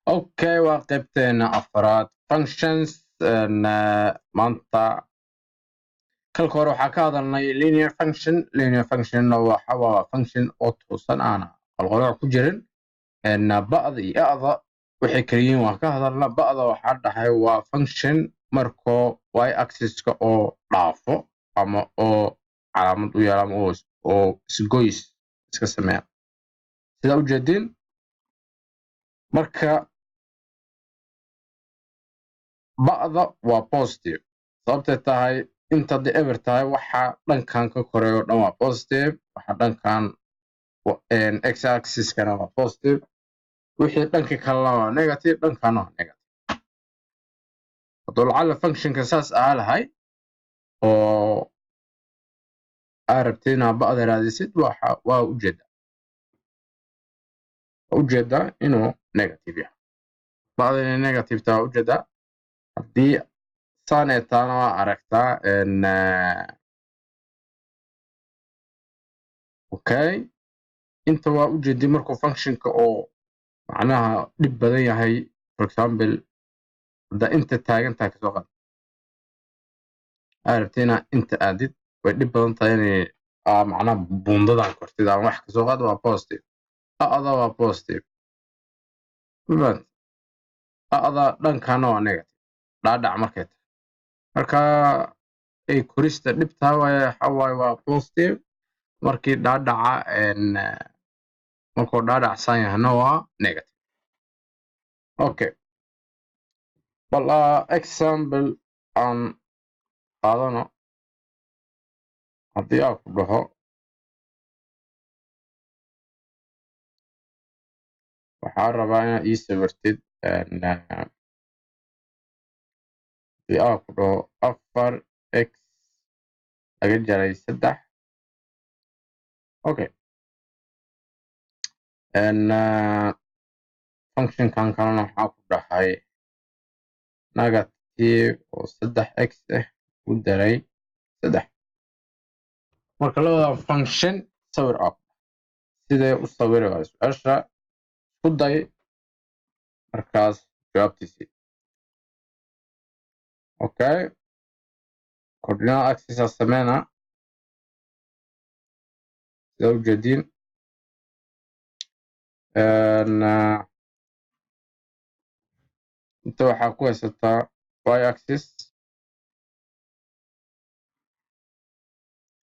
اوكي وقبتنا افراد functions maanta kalka hore waxaa ka hadalnay linear function waxa waa function oo toosan aan qalqalooc ku jirin ba'da iyo a'da waxay kala yihiin waan ka hadalna ba'da waxaa dhahay waa function markoo y axis-ka oo dhaafo ama oo calaamad u yeelo ama oo isgoys iska sameeya sida u jeedin marka ba'da waa positive sababtay tahay inta de ever tahay waxa dhankan ka koreeyo dhan waa positive waxa dhankan x axis kana waa positive wixii dhanka kale waa negative dhankana waa negative haduu lacala functionka saas aha lahay oo arabtina ba'da raadisid waa ujeeda inuu negative yahay ba'da inay negative tahay ujeeda haddii saanetaana waa aragtaa okay inta waa ujeedi markuu functionka oo macnaha dhib badan yahay for example hadda inta taagantahay kasoo qad arabtina inta aadid way dhib badan tahay inay macnaha buundadan kortid ama wax kasoo qad waa positive a'da waa positive a'da dhankana waa negative dhaadhac markay tahay marka ay korista dhibtaa waaye waa positive markii dhaadhaca markuu dhaadhacsan yahayna waa negative okay bal example aan qaadano haddii aan ku dhaho waxaan rabaa inaad ii sawirtid haddii aan ku dhaho 4x laga jaray 3 okay functionkan kalena waxaa ku dhahay negative oo 3x ku daray 3 marka labadan function sawir sidee u sawiri waa su'aasha isku day markaas jawaabtiisii okay coordinate axis sameyna sida u jeedin inta waxaa ku haysataa y axis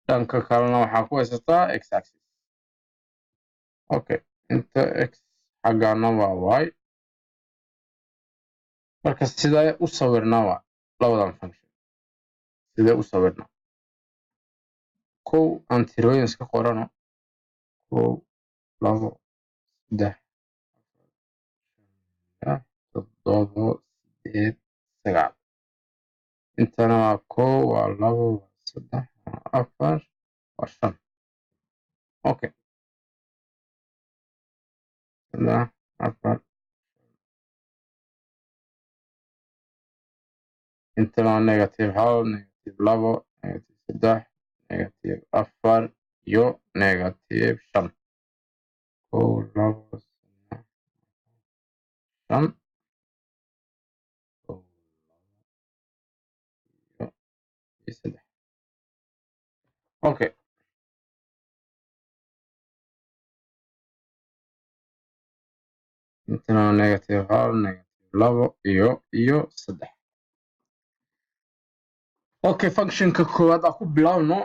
dhanka kalena waxaa ku haysataa x axis okay inta x xaggana waa y marka sidee u sawirnaa waa labadan function sidee u sawirnaa kow aan tirooyin iska qorano 1 2 3 4 5 6 7 8 9 intana waa 1 waa 2 waa 3 waa 4 waa 5 okay 3 4 intana waa negative 1 negative 2 negative 3 negative 4 iyo negative 5 1 2 5 okay intana negative 1 negative 2 iyo 3 okay functionka koowaad aan ku bilaabno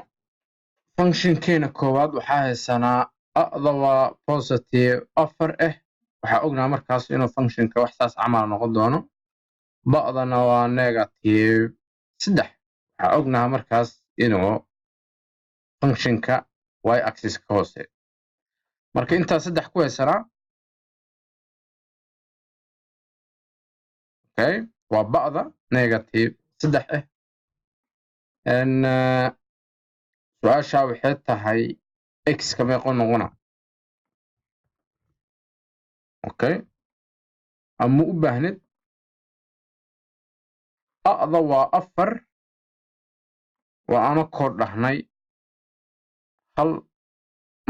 functionkeena koowaad waxaa haysanaa a'da waa positive 4 waxaa ognaa markaas inuu functionka wax saas camal noqon doono ba'dana waa negative 3 waxaa ognaa markaas inuu functionka y axis ka hooseeyo marka intaa 3 ku haysanaa okay waa ba'da negative 3 su'aasha waxay tahay x ka meeqo noqona okay ama u baahnid a'da waa 4 waa ana kor dhahnay hal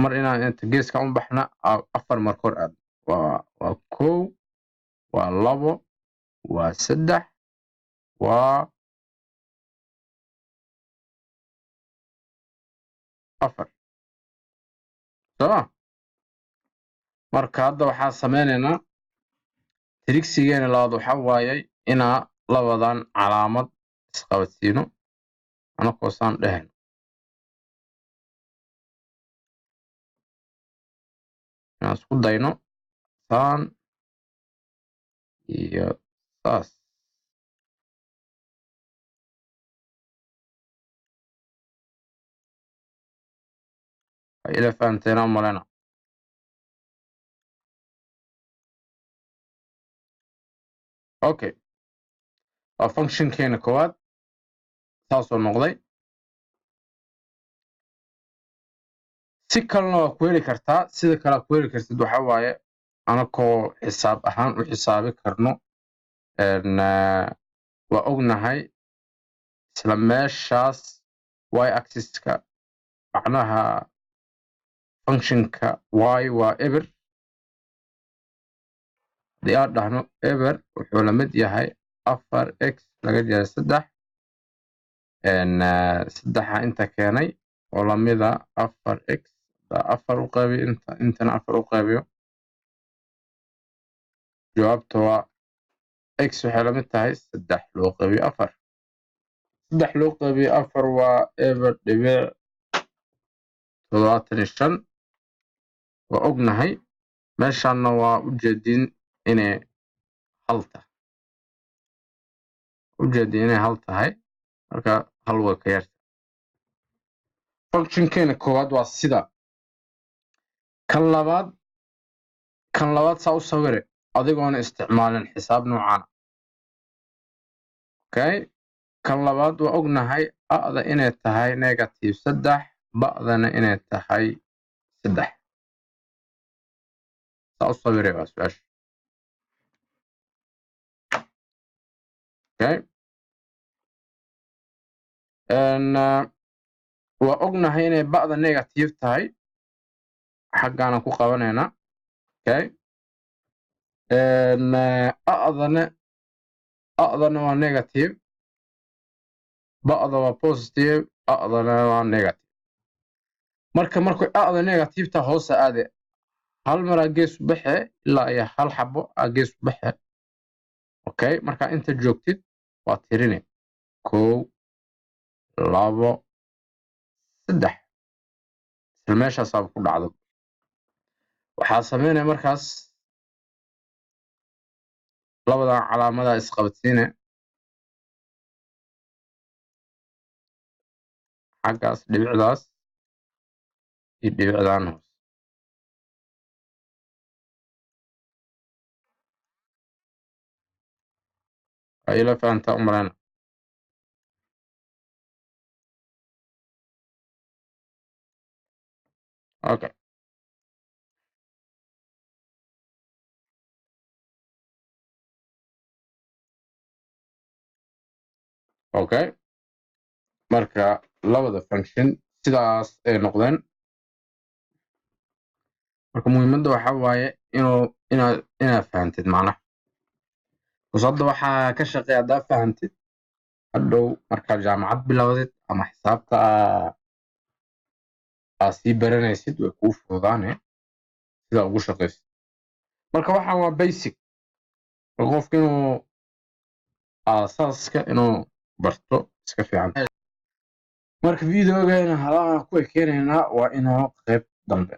mar inaan inta geeska u baxna 4 mar kor aad waa 1 waa 2 waa 3 waa 4 soo marka hadda waxaa sameynaynaa trigsigeena labaad waxa waayay inaa labadan calaamad isqabadsiino anakoo saan dhehayno inaan isku dayno saan iyo saas ila fahanteena umalena okay waa functionkeena koowaad saasoo noqday si kalena waa ku heli kartaa sida kale ku heli kartid waxa waaye anakoo xisaab ahaan u xisaabi karno waa ognahay isla meeshaas y axis-ka macnaha functionka y waa eber haddii aan dhahno eber wuxuu la mid yahay 4x laga jara 3 saddexa inta keenay oo lamida 4x 4 u qaybiyo intana 4 u qaybiyo jawaabta waa x waxay la mid tahay 3 loo qaybiyo 4 3 loo qaybiyo 4 waa eber dhibic 75 waa ognahay meeshaanna waa u jeedin inay hal tahay marka hal way ka yarta functionkeena koowaad waa sida kan labaad saa u sawire adigoona isticmaalin xisaab noocaan okay kan labaad waa ognahay a'da inay tahay negative 3 ba'dana inay tahay 3 saa u sawire waa su'aasha okay waa ognahay inay ba'da negative tahay xaggaana ku qabanaynaa okay a'dana waa negative ba'da waa positive a'dana waa negative markay a'da negative ta hoose aade hal mar aa gees u baxe ilaa iyo hal xabo aa gees u baxe okay marka inta joogtid waa tirine 1 2 3 isla meeshaasaa ku dhacdo waxaa sameynaya markaas labadan calaamada isqabadsiine xaggaas dhibicdaas iyo dhibicdan hoos ila fahanta umalena okay okay marka labada function sidaas ay noqdeen marka muhiimadda waxa waaye inaad fahantid macnaha hadda waxaa ka shaqeeya haddaa fahantid hadhow markaad jaamacad bilowdid ama xisaabta aa sii baranaysid way kuu fududaane sidaa ugu shaqaysid marka waxaan waa basic qofka inuu aasaaska inuu barto iska fiican marka videogeena halaha ku ekeenaynaa waa inoo qayb dambe